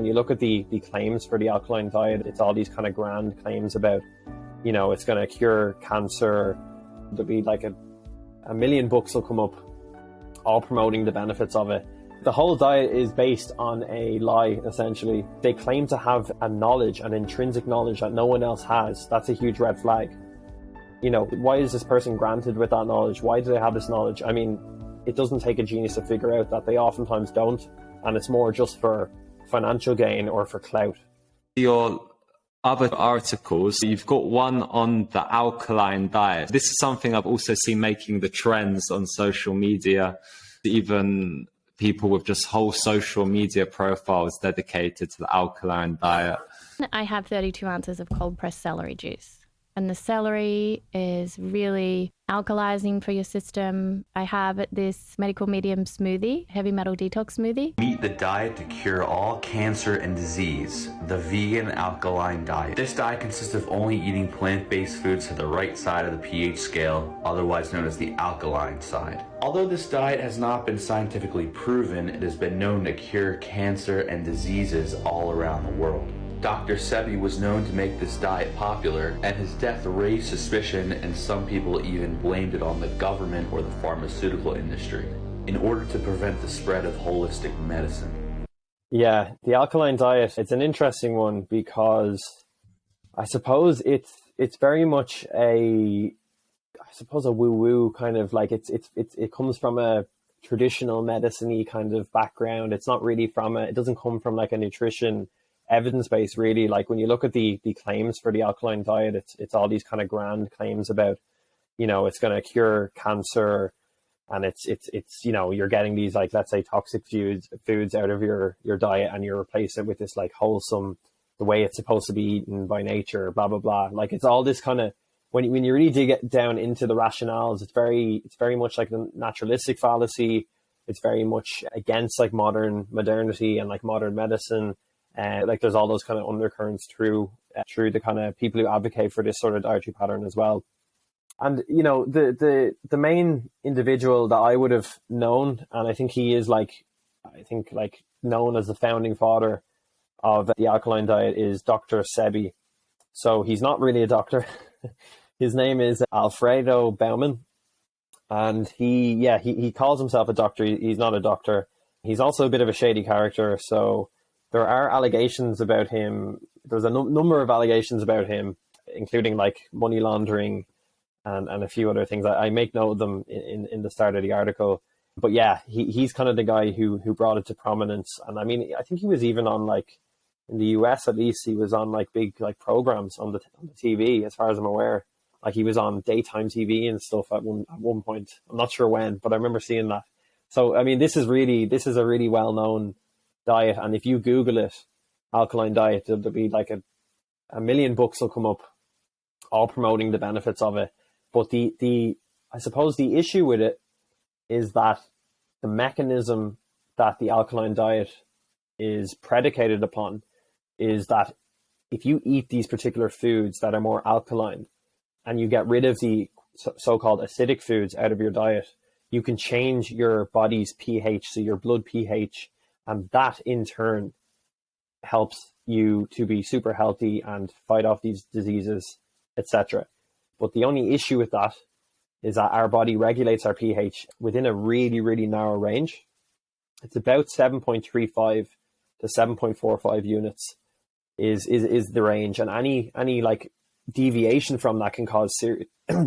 when you look at the claims for the alkaline diet, it's all these kind of grand claims about, you know, it's going to cure cancer. There'll be like a million books will come up all promoting the benefits of it. The whole diet is based on a lie, essentially. They claim to have a knowledge, an intrinsic knowledge that no one else has. That's a huge red flag. You know, why is this person granted with that knowledge? Why do they have this knowledge? I mean, it doesn't take a genius to figure out that they oftentimes don't, and it's more just for financial gain or for clout. Your other articles, you've got one on the alkaline diet. This is something I've also seen making the trends on social media, even people with just whole social media profiles dedicated to the alkaline diet. I have 32 ounces of cold pressed celery juice. And the celery is really alkalizing for your system. I have this medical medium smoothie, heavy metal detox smoothie. Meet the diet to cure all cancer and disease, the vegan alkaline diet. This diet consists of only eating plant-based foods to the right side of the pH scale, otherwise known as the alkaline side. Although this diet has not been scientifically proven, it has been known to cure cancer and diseases all around the world. Dr. Sebi was known to make this diet popular, and his death raised suspicion, and some people even blamed it on the government or the pharmaceutical industry in order to prevent the spread of holistic medicine. Yeah, the alkaline diet, it's an interesting one because I suppose it's very much a woo-woo kind of, like it comes from a traditional medicine-y kind of background. It's not really it doesn't come from like a nutrition evidence base, really. Like when you look at the claims for the alkaline diet, it's all these kind of grand claims about, you know, it's going to cure cancer, and it's you know, you're getting these, like, let's say toxic foods out of your diet, and you're replacing it with this like wholesome, the way it's supposed to be eaten by nature, blah blah blah. Like it's all this kind of, when you really dig it down into the rationales, it's very much like the naturalistic fallacy. It's very much against like modernity and like modern medicine. Like there's all those kind of undercurrents through the kind of people who advocate for this sort of dietary pattern as well. And, you know, the main individual that I would have known, and I think he is known as the founding father of the alkaline diet, is Dr. Sebi. So he's not really a doctor. His name is Alfredo Baumann, and he calls himself a doctor. He's not a doctor. He's also a bit of a shady character. So there are allegations about him. There's a number of allegations about him, including like money laundering and a few other things. I make note of them in the start of the article. But yeah, he's kind of the guy who brought it to prominence. And I mean, I think he was even on, like, in the US at least, he was on like big like programs on the TV, as far as I'm aware. Like he was on daytime TV and stuff at one point. I'm not sure when, but I remember seeing that. So I mean, this is a really well known diet, and if you Google it, alkaline diet, there'll be like a million books will come up all promoting the benefits of it. But I suppose the issue with it is that the mechanism that the alkaline diet is predicated upon is that if you eat these particular foods that are more alkaline and you get rid of the so-called acidic foods out of your diet, you can change your body's pH, so your blood pH, and that in turn helps you to be super healthy and fight off these diseases, etc. But the only issue with that is that our body regulates our pH within a really, really narrow range. It's about 7.35 to 7.45 units is the range, and any like deviation from that can cause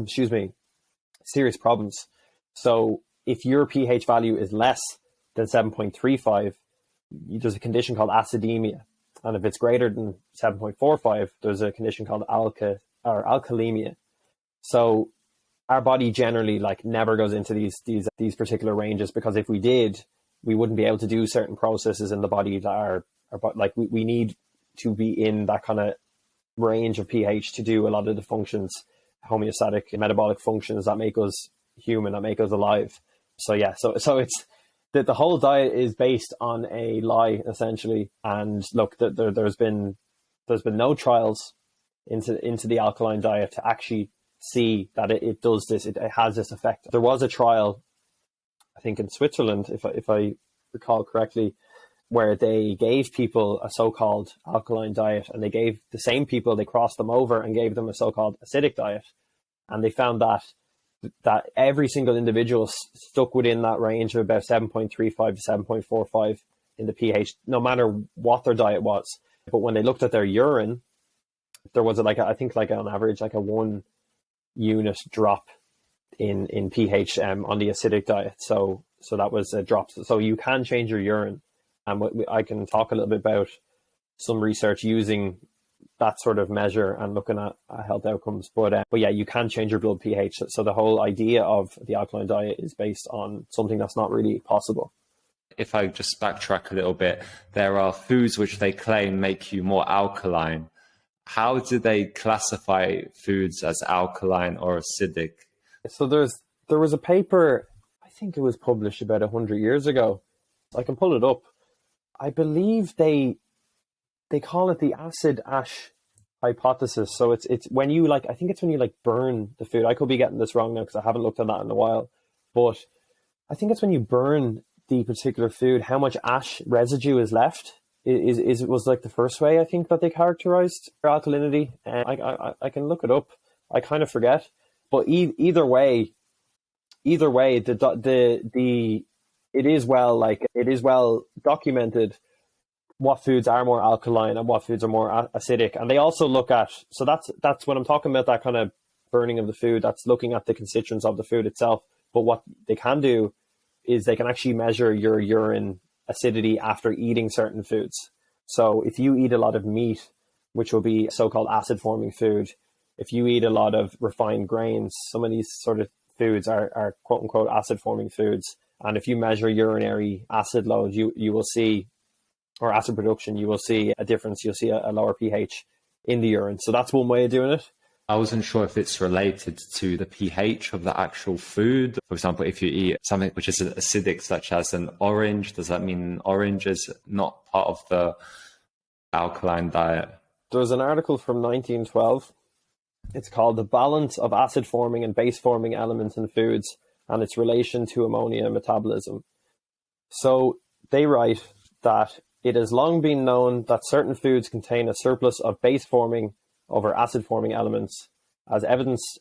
serious problems. So if your pH value is less than 7.35, there's a condition called acidemia, and if it's greater than 7.45, there's a condition called alkalemia. So our body generally like never goes into these particular ranges, because if we did, we wouldn't be able to do certain processes in the body that are like we need to be in that kind of range of pH to do a lot of the functions, homeostatic metabolic functions that make us human, that make us alive. So yeah, so it's the whole diet is based on a lie, essentially. And look, there's been no trials into the alkaline diet to actually see that it does this. It has this effect. There was a trial, I think in Switzerland, if I recall correctly, where they gave people a so-called alkaline diet, and they gave the same people, they crossed them over and gave them a so-called acidic diet. And they found that every single individual stuck within that range of about 7.35 to 7.45 in the pH, no matter what their diet was. But when they looked at their urine, there was I think on average, like a 1 unit drop in pH on the acidic diet. So that was a drop. So you can change your urine. And I can talk a little bit about some research using that sort of measure and looking at health outcomes. But yeah, you can change your blood pH. So the whole idea of the alkaline diet is based on something that's not really possible. If I just backtrack a little bit, there are foods which they claim make you more alkaline. How do they classify foods as alkaline or acidic? So there was a paper, I think it was published about 100 years ago. I can pull it up. I believe they call it the acid ash hypothesis. So it's when you I think it's when you burn the food. I could be getting this wrong now because I haven't looked at that in a while. But I think it's when you burn the particular food, how much ash residue is left. It was the first way I think that they characterized alkalinity. And I can look it up. I kind of forget. But either way, it is well documented what foods are more alkaline and what foods are more acidic. And they also look at, so that's when I'm talking about that kind of burning of the food, that's looking at the constituents of the food itself. But what they can do is they can actually measure your urine acidity after eating certain foods. So if you eat a lot of meat, which will be so-called acid-forming food, if you eat a lot of refined grains, some of these sort of foods are quote-unquote acid-forming foods. And if you measure urinary acid load, you will see, or acid production, you will see a difference. You'll see a lower pH in the urine. So that's one way of doing it. I wasn't sure if it's related to the pH of the actual food. For example, if you eat something which is acidic, such as an orange, does that mean orange is not part of the alkaline diet? There's an article from 1912. It's called The Balance of Acid-Forming and Base-Forming Elements in Foods and Its Relation to Ammonia Metabolism. So they write that it has long been known that certain foods contain a surplus of base-forming over acid-forming elements, as evidenced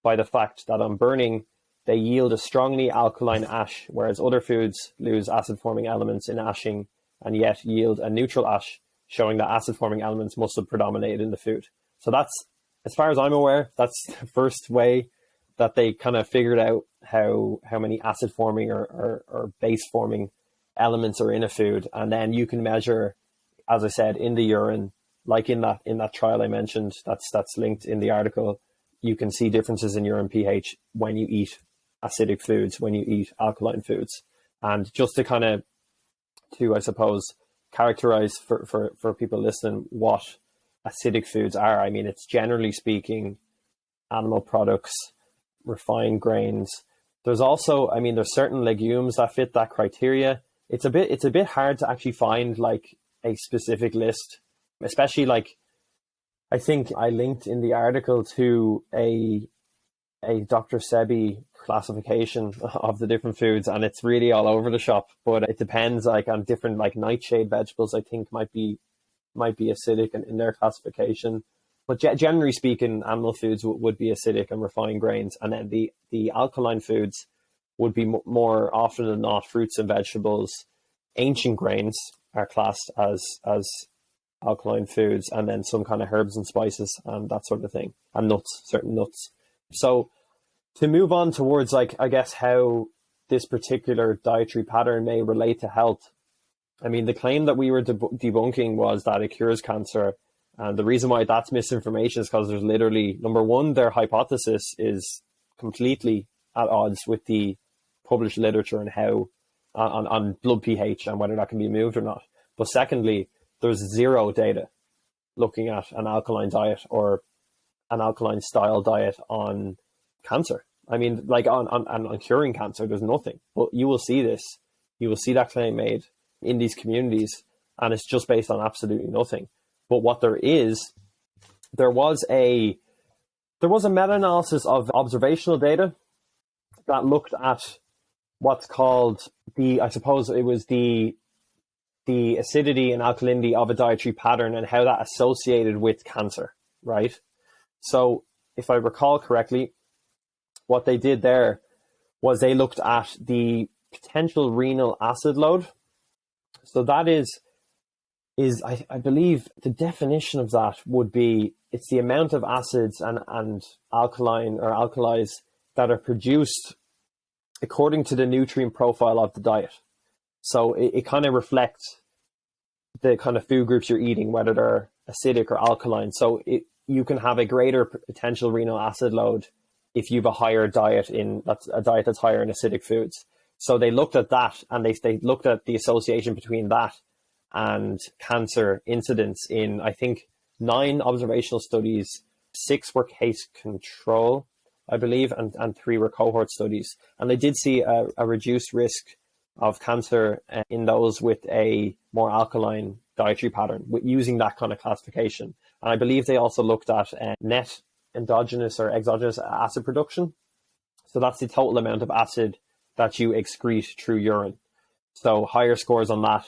by the fact that on burning, they yield a strongly alkaline ash, whereas other foods lose acid-forming elements in ashing and yet yield a neutral ash, showing that acid-forming elements must have predominated in the food. So that's, as far as I'm aware, that's the first way that they kind of figured out how many acid-forming or base-forming elements are in a food. And then you can measure, as I said, in the urine, like in that trial I mentioned, that's linked in the article, you can see differences in urine pH when you eat acidic foods, when you eat alkaline foods. And just to I suppose, characterize for people listening what acidic foods are. I mean, it's generally speaking animal products, refined grains. There's also, I mean, there's certain legumes that fit that criteria. It's a bit hard to actually find a specific list. Especially I think I linked in the article to a Dr. Sebi classification of the different foods, and it's really all over the shop. But it depends on different nightshade vegetables. I think might be acidic in their classification. But generally speaking, animal foods would be acidic and refined grains, and then the alkaline foods would be more often than not fruits and vegetables. Ancient grains are classed as alkaline foods, and then some kind of herbs and spices and that sort of thing, and nuts, certain nuts. So to move on towards I guess how this particular dietary pattern may relate to health. I mean, the claim that we were debunking was that it cures cancer, and the reason why that's misinformation is because there's literally, number one, their hypothesis is completely at odds with the published literature and how on blood pH and whether that can be moved or not. But secondly, there's zero data looking at an alkaline diet or an alkaline style diet on cancer. I mean, on curing cancer, there's nothing. But you will see this. You will see that claim made in these communities, and it's just based on absolutely nothing. But what there was a meta-analysis of observational data that looked at what's called I suppose it was the the acidity and alkalinity of a dietary pattern and how that associated with cancer, right? So if I recall correctly, what they did there was they looked at the potential renal acid load. So that is I believe the definition of that would be it's the amount of acids and alkaline or alkalis that are produced according to the nutrient profile of the diet. So it kind of reflects the kind of food groups you're eating, whether they're acidic or alkaline. So you can have a greater potential renal acid load if you have a higher diet that's higher in acidic foods. So they looked at that, and they looked at the association between that and cancer incidence in, I think, 9 observational studies. 6 were case control, I believe, and 3 were cohort studies. And they did see a reduced risk of cancer in those with a more alkaline dietary pattern using that kind of classification. And I believe they also looked at net endogenous or exogenous acid production. So that's the total amount of acid that you excrete through urine. So higher scores on that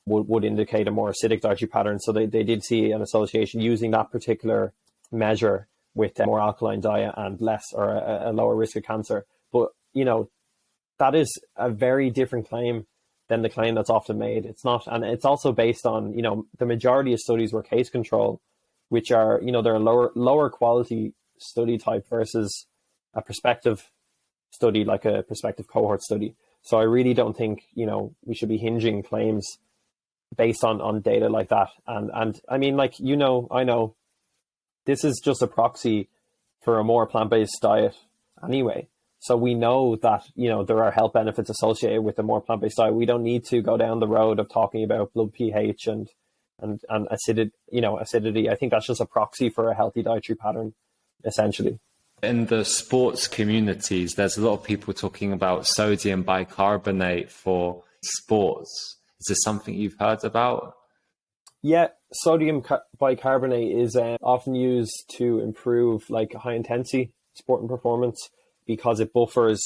would indicate a more acidic dietary pattern. So they did see an association using that particular measure with a more alkaline diet and less or a lower risk of cancer. But, that is a very different claim than the claim that's often made. It's not, and it's also based on, the majority of studies were case control, which are, they're a lower quality study type versus a prospective study, like a prospective cohort study. So I really don't think, we should be hinging claims based on data like that. And I mean, like, I know this is just a proxy for a more plant-based diet anyway. So we know that, there are health benefits associated with a more plant-based diet. We don't need to go down the road of talking about blood pH and acidity. I think that's just a proxy for a healthy dietary pattern, essentially. In the sports communities, there's a lot of people talking about sodium bicarbonate for sports. Is this something you've heard about? Yeah, sodium bicarbonate is often used to improve like high intensity sport and performance because it buffers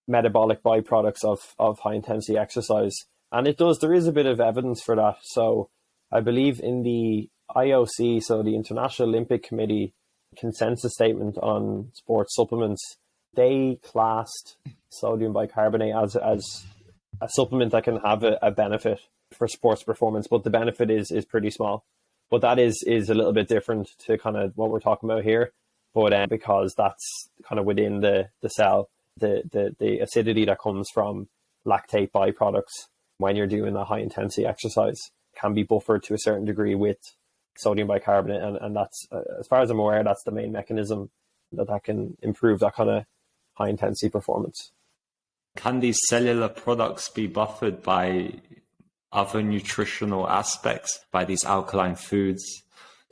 metabolic byproducts of high intensity exercise. And there is a bit of evidence for that. So I believe in the IOC, so the International Olympic Committee consensus statement on sports supplements, they classed sodium bicarbonate as a supplement that can have a benefit for sports performance, but the benefit is pretty small. But that is a little bit different to kind of what we're talking about here. But because that's kind of within the cell, the acidity that comes from lactate byproducts when you're doing a high intensity exercise can be buffered to a certain degree with sodium bicarbonate, and that's, as far as I'm aware, that's the main mechanism that can improve that kind of high intensity performance. Can these cellular products be buffered by other nutritional aspects, by these alkaline foods?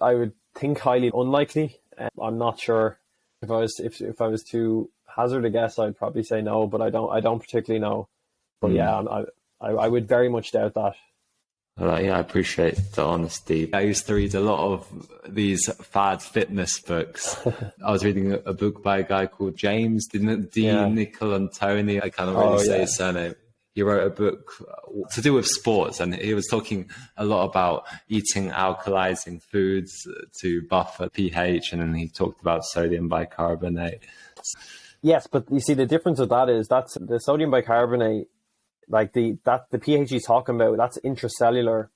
I would think highly unlikely. I'm not sure. If I was to hazard a guess, I'd probably say no, but I don't particularly know. But yeah, I would very much doubt that. Yeah, I appreciate the honesty. I used to read a lot of these fad fitness books. I was reading a book by a guy called James Niccolantoni. I can't really say his surname. He wrote a book to do with sports, and he was talking a lot about eating alkalizing foods to buffer pH, and then he talked about sodium bicarbonate. Yes, but you see, the difference with that is that's the sodium bicarbonate, like the pH he's talking about, that's intracellular.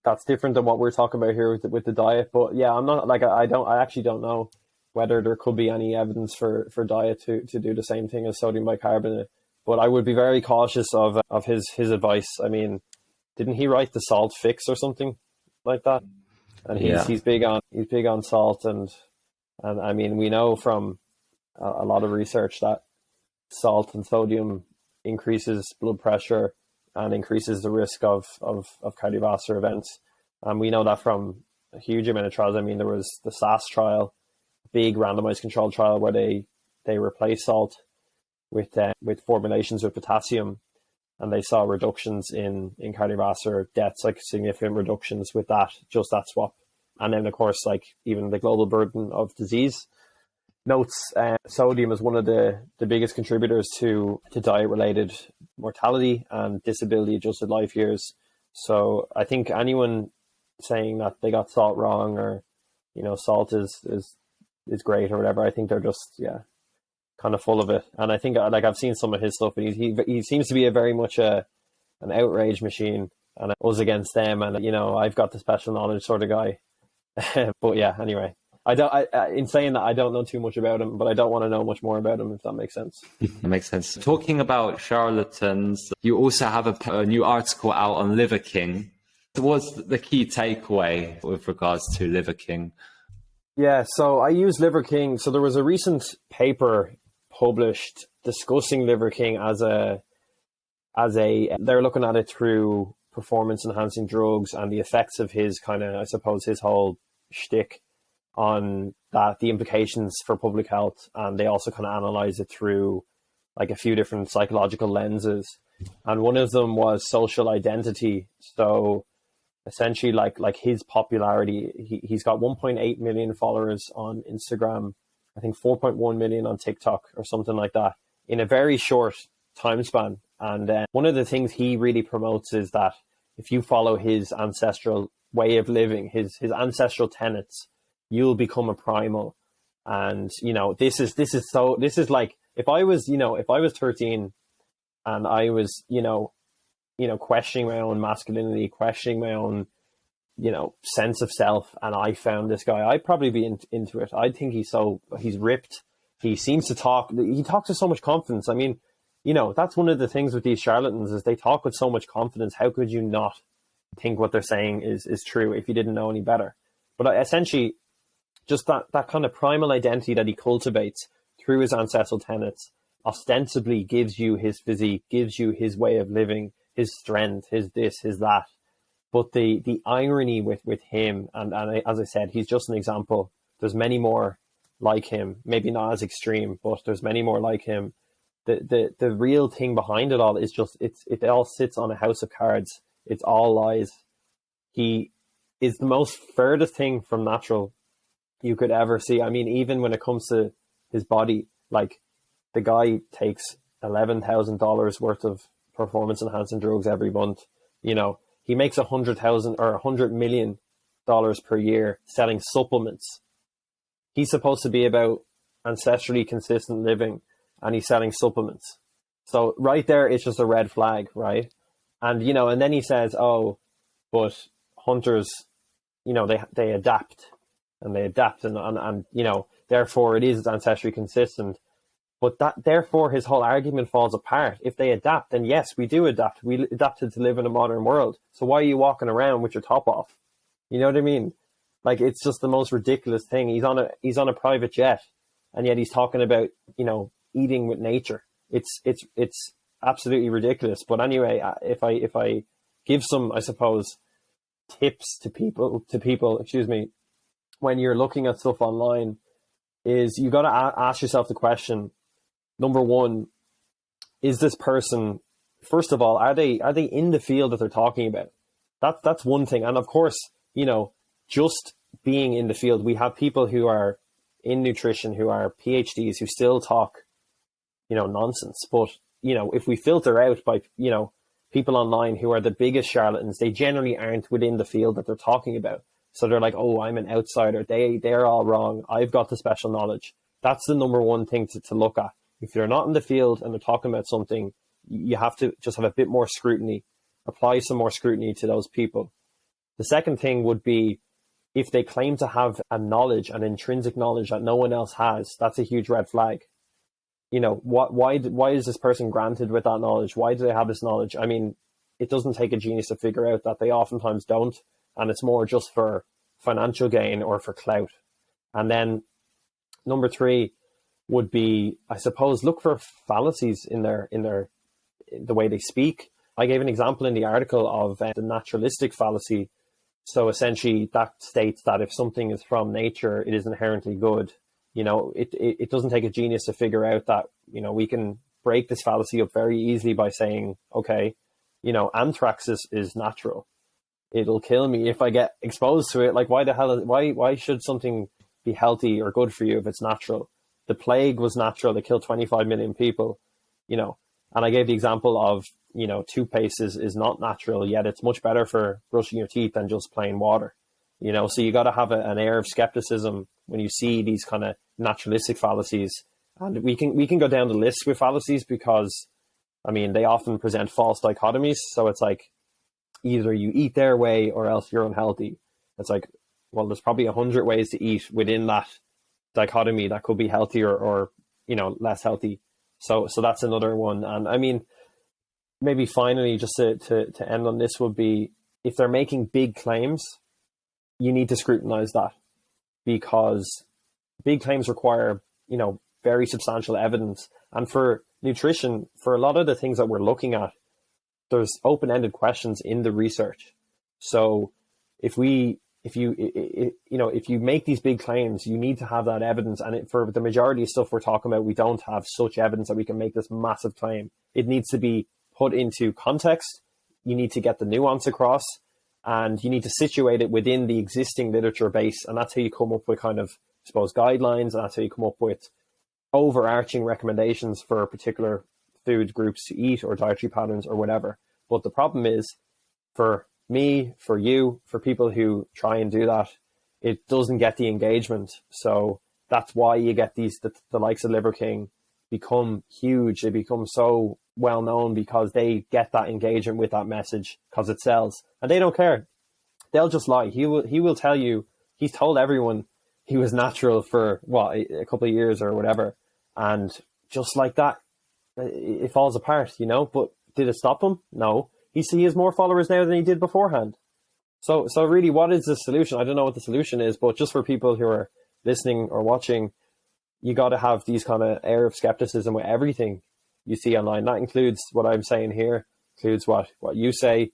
That's different than what we're talking about here with the diet. But yeah, I'm not like I actually don't know whether there could be any evidence for diet to do the same thing as sodium bicarbonate. But I would be very cautious of his advice. I mean, didn't he write the salt fix or something like that? And he's big on salt, and I mean, we know from a lot of research that salt and sodium increases blood pressure and increases the risk of cardiovascular events. And we know that from a huge amount of trials. I mean, there was the SSaSS trial, big randomized controlled trial where they replaced salt with formulations with potassium, and they saw reductions in cardiovascular deaths, like significant reductions with that swap. And then, of course, like even the global burden of disease notes sodium as one of the biggest contributors to diet-related mortality and disability-adjusted life years. So I think anyone saying that they got salt wrong, or salt is great or whatever, I think they're just kind of full of it. And I think, like, I've seen some of his stuff, and he seems to be a very much an outrage machine, and us against them, and I've got the special knowledge sort of guy. But yeah, anyway, in saying that, I don't know too much about him, but I don't want to know much more about him, if that makes sense. That makes sense. Talking about charlatans, you also have a new article out on Liver King. What's the key takeaway with regards to Liver King? Yeah, so I use Liver King. So there was a recent paper published discussing Liver King they're looking at it through performance enhancing drugs and the effects of his kind of, I suppose, his whole shtick on that, the implications for public health. And they also kind of analyze it through like a few different psychological lenses. And one of them was social identity. So essentially, like his popularity, he's got 1.8 million followers on Instagram, I think 4.1 million on TikTok or something like that, in a very short time span. And one of the things he really promotes is that if you follow his ancestral way of living, his ancestral tenets, you'll become a primal. And this is like, if I was 13 and I was questioning my own masculinity, questioning my own sense of self, and I found this guy, I'd probably be into it. I think he's ripped. He seems to talk. He talks with so much confidence. I mean, that's one of the things with these charlatans, is they talk with so much confidence. How could you not think what they're saying is true if you didn't know any better? But essentially, just that kind of primal identity that he cultivates through his ancestral tenets ostensibly gives you his physique, gives you his way of living, his strength, his this, his that. But the irony with him, and as I said, he's just an example. There's many more like him, maybe not as extreme, but there's many more like him. The real thing behind it all is just, it all sits on a house of cards. It's all lies. He is the most furthest thing from natural you could ever see. I mean, even when it comes to his body, like, the guy takes $11,000 worth of performance enhancing drugs every month. He makes $100,000 or $100 million per year selling supplements. He's supposed to be about ancestrally consistent living, and he's selling supplements. So right there, it's just a red flag, right? And and then he says, "Oh, but hunters, they adapt, and therefore it is ancestrally consistent." But therefore his whole argument falls apart. If they adapt, then yes, we do adapt. We adapted to live in a modern world. So why are you walking around with your top off? You know what I mean? Like, it's just the most ridiculous thing. He's on a private jet, and yet he's talking about, eating with nature. It's absolutely ridiculous. But anyway, if I give some, I suppose, tips to people, when you're looking at stuff online, is you got to ask yourself the question. Number one, is this person, first of all, are they in the field that they're talking about? That's one thing. And of course, just being in the field, we have people who are in nutrition, who are PhDs, who still talk, nonsense. But, if we filter out by, people online who are the biggest charlatans, they generally aren't within the field that they're talking about. So they're like, oh, I'm an outsider. They're all wrong. I've got the special knowledge. That's the number one thing to look at. If you're not in the field and they're talking about something, you have to just have a bit more scrutiny, apply some more scrutiny to those people. The second thing would be, if they claim to have a knowledge, an intrinsic knowledge that no one else has, that's a huge red flag. Why is this person granted with that knowledge? Why do they have this knowledge? I mean, it doesn't take a genius to figure out that they oftentimes don't, and it's more just for financial gain or for clout. And then number three would be, I suppose, look for fallacies in the way they speak. I gave an example in the article of the naturalistic fallacy. So essentially, that states that if something is from nature, it is inherently good. It doesn't take a genius to figure out that, we can break this fallacy up very easily by saying, okay, anthrax is natural. It'll kill me if I get exposed to it. Like, why should something be healthy or good for you if it's natural? The plague was natural. It killed 25 million people. And I gave the example of, toothpaste is not natural, yet it's much better for brushing your teeth than just plain water. So you got to have an air of skepticism when you see these kind of naturalistic fallacies. And we can go down the list with fallacies because, they often present false dichotomies. So it's like either you eat their way or else you're unhealthy. It's like, well, there's probably 100 ways to eat within that dichotomy that could be healthier or less healthy. So that's another one. And maybe finally, just to end on this, would be if they're making big claims, you need to scrutinize that, because big claims require, very substantial evidence. And for nutrition, for a lot of the things that we're looking at, there's open-ended questions in the research. So if you make these big claims, you need to have that evidence. And for the majority of stuff we're talking about, we don't have such evidence that we can make this massive claim. It needs to be put into context. You need to get the nuance across, and you need to situate it within the existing literature base. And that's how you come up with kind of, I suppose, guidelines. And that's how you come up with overarching recommendations for particular food groups to eat or dietary patterns or whatever. But the problem is, for me, for you, for people who try and do that, it doesn't get the engagement. So that's why you get the likes of Liver King become huge. They become so well known because they get that engagement with that message because it sells, and they don't care. They'll just lie. He will tell you he's told everyone he was natural for a couple of years or whatever, and just like that, it falls apart. But did it stop him? No. He has more followers now than he did beforehand. So really, what is the solution? I don't know what the solution is, but just for people who are listening or watching, you got to have these kind of air of skepticism with everything you see online. That includes what I'm saying here, includes what you say,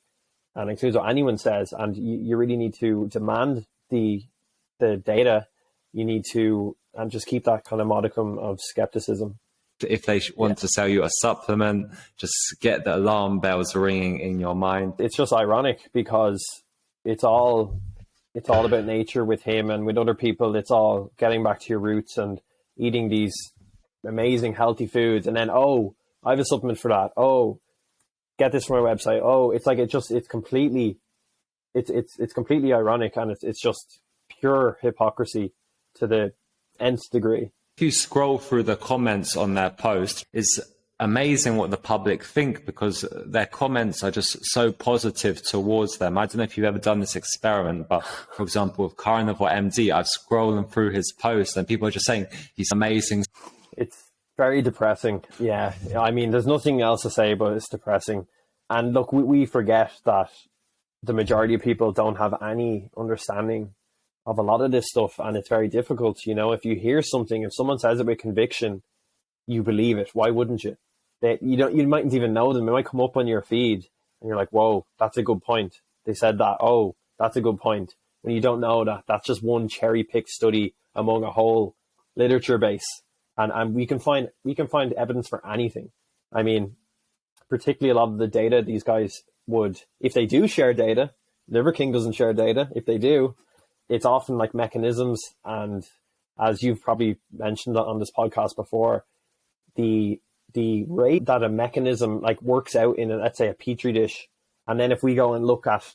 and includes what anyone says. And you really need to demand the data. You need to, and just keep that kind of modicum of skepticism. If they want to sell you a supplement, just get the alarm bells ringing in your mind. It's just ironic because it's all about nature with him, and with other people, it's all getting back to your roots and eating these amazing healthy foods. And then, I have a supplement for that. Get this from my website. It's completely ironic, and it's just pure hypocrisy to the nth degree. If you scroll through the comments on their post, it's amazing what the public think, because their comments are just so positive towards them. I don't know if you've ever done this experiment, but for example, with Carnivore MD, I've scrolled through his post and people are just saying he's amazing. It's very depressing. Yeah. There's nothing else to say, but it's depressing. And look, we forget that the majority of people don't have any understanding of a lot of this stuff, and it's very difficult. If you hear something, if someone says it with conviction, you believe it. Why wouldn't you? You mightn't even know them. It might come up on your feed and you're like, whoa, that's a good point. They said that. Oh, that's a good point. When you don't know that that's just one cherry picked study among a whole literature base. And we can find evidence for anything. Particularly a lot of the data these guys would, if they do share data, Liver King doesn't share data. If they do, it's often like mechanisms. And as you've probably mentioned on this podcast before, the rate that a mechanism works out in let's say a petri dish, and then if we go and look at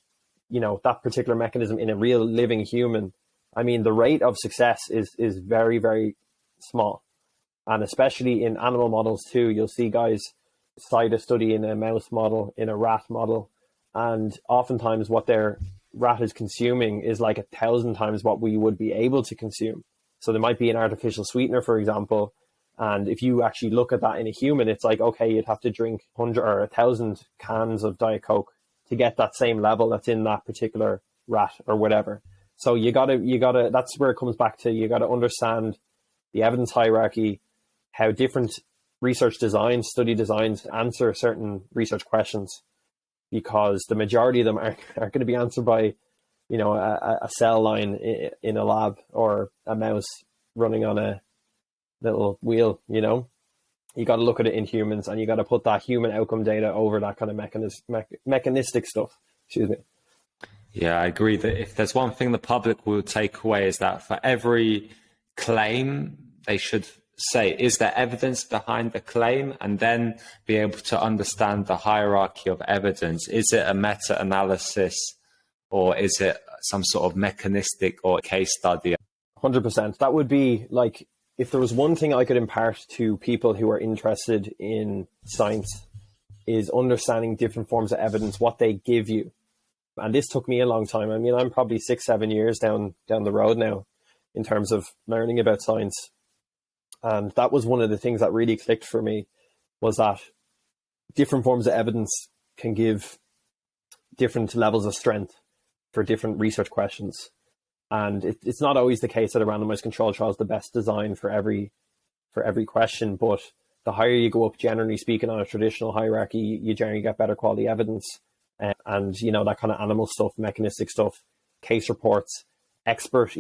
that particular mechanism in a real living human, the rate of success is very, very small. And especially in animal models too, you'll see guys cite a study in a mouse model, in a rat model, and oftentimes what their rat is consuming is 1,000 times what we would be able to consume. So there might be an artificial sweetener, for example, and if you actually look at that in a human, it's okay, you'd have to drink 100 or 1,000 cans of Diet Coke to get that same level that's in that particular rat or whatever. So you gotta, that's where it comes back to, you gotta understand the evidence hierarchy, how different research designs, study designs answer certain research questions, because the majority of them are going to be answered by, a cell line in a lab or a mouse running on a little wheel. You got to look at it in humans, and you got to put that human outcome data over that kind of mechanistic stuff. Excuse me. Yeah, I agree that if there's one thing the public will take away, is that for every claim, they should say, is there evidence behind the claim? And then be able to understand the hierarchy of evidence. Is it a meta-analysis, or is it some sort of mechanistic or case study? 100%. That would be like, if there was one thing I could impart to people who are interested in science, is understanding different forms of evidence, what they give you. And this took me a long time. I mean, I'm probably 6-7 years down the road now in terms of learning about science. And that was one of the things that really clicked for me, was that different forms of evidence can give different levels of strength for different research questions. And it's not always the case that a randomized controlled trial is the best design for every question, but the higher you go up, generally speaking, on a traditional hierarchy, you generally get better quality evidence. And you know, that kind of animal stuff, mechanistic stuff, case reports, expert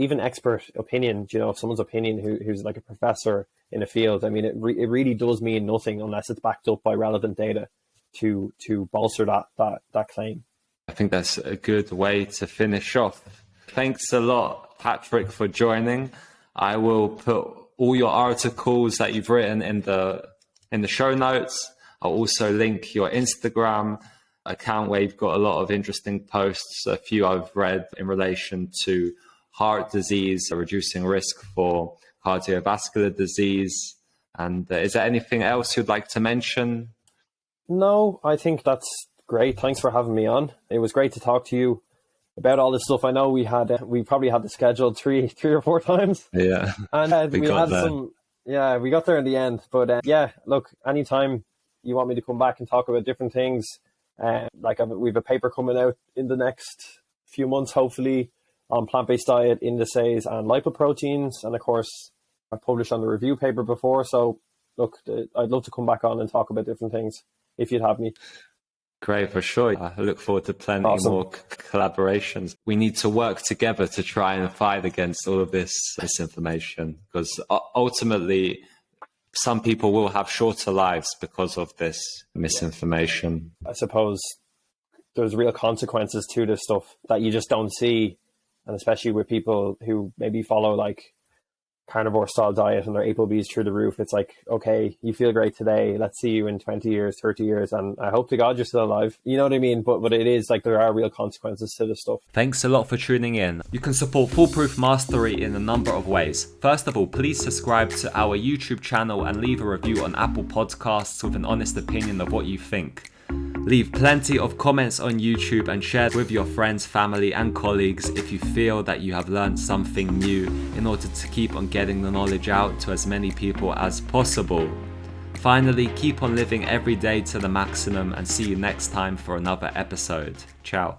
opinion, you know, if someone's opinion who's like a professor in a field, I mean, it really does mean nothing unless it's backed up by relevant data to bolster that claim. I think that's a good way to finish off. Thanks a lot, Patrick, for joining. I will put all your articles that you've written in the show notes. I'll also link your Instagram account where you've got a lot of interesting posts. A few I've read in relation to heart disease, reducing risk for cardiovascular disease. And is there anything else you'd like to mention? No, I think that's great. Thanks for having me on. It was great to talk to you about all this stuff. I know we probably had this scheduled three or four times. Yeah. And we got there in the end. But yeah, look, anytime you want me to come back and talk about different things, we have a paper coming out in the next few months, hopefully, on plant-based diet, indices and lipoproteins. And of course, I published on the review paper before. So look, I'd love to come back on and talk about different things if you'd have me. Great, for sure. I look forward to plenty more collaborations. We need to work together to try and fight against all of this misinformation, because ultimately some people will have shorter lives because of this misinformation. I suppose there's real consequences to this stuff that you just don't see, and especially with people who maybe follow like carnivore style diet and their ApoB's through the roof. It's like, okay, you feel great today, let's see you in 20 years, 30 years, and I hope to God you're still alive. You know what I mean? But it is like, there are real consequences to this stuff. Thanks a lot for tuning in. You can support Foolproof Mastery in a number of ways. First of all, please subscribe to our YouTube channel and leave a review on Apple Podcasts with an honest opinion of what you think. Leave plenty of comments on YouTube and share with your friends, family and colleagues if you feel that you have learned something new, in order to keep on getting the knowledge out to as many people as possible. Finally, keep on living every day to the maximum, and see you next time for another episode. Ciao.